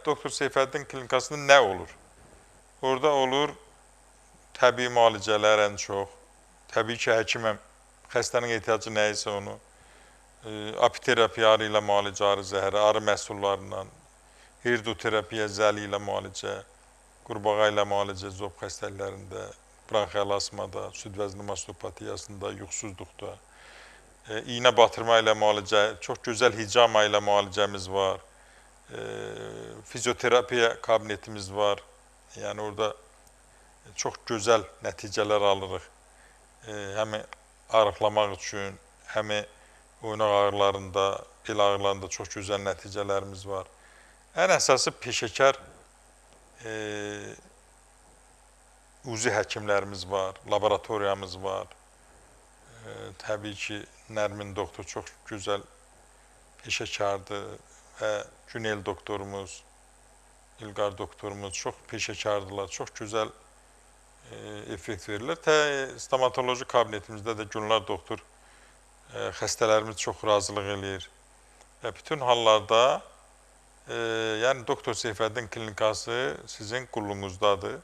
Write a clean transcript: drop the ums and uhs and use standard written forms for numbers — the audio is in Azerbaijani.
Doktor Seyfəddin klinikasında nə olur? Orada olur təbii müalicələr ən çox. Təbii ki, həkiməm xəstənin ehtiyacı nə isə onu apiterapiya, arı ilə müalicə, arı zəhəri, arı məhsullarından, hirdoterapiya, zəli ilə müalicə, qurbağa ilə müalicə zob xəstəliklərində, bronxial asmada, süd vəzni mastopatiyasında, yuxusuzluqda, iynə batırma ilə müalicə, çox gözəl hicama ilə müalicəmiz var, fizioterapiya kabinetimiz var. Yəni orada çox gözəl nəticələr alırıq. Həm arıqlamaq üçün, həm oynaq ağrılarında, bel ağrılarında çox gözəl nəticələrimiz var. Ən əsası peşəkar uzi həkimlərimiz var, laboratoriyamız var. Təbii ki, Nərmin doktor çox gözəl peşəkardır və Günel doktorumuz, İlqar doktorumuz çox peşəkardırlar, çox gözəl effekt verirlər. Stomatoloji kabinetimizdə də Gülnar doktor xəstələrimiz çox razılıq eləyir. Və bütün hallarda yəni Doktor Seyfəddin klinikası sizin qulluğunuzdadır.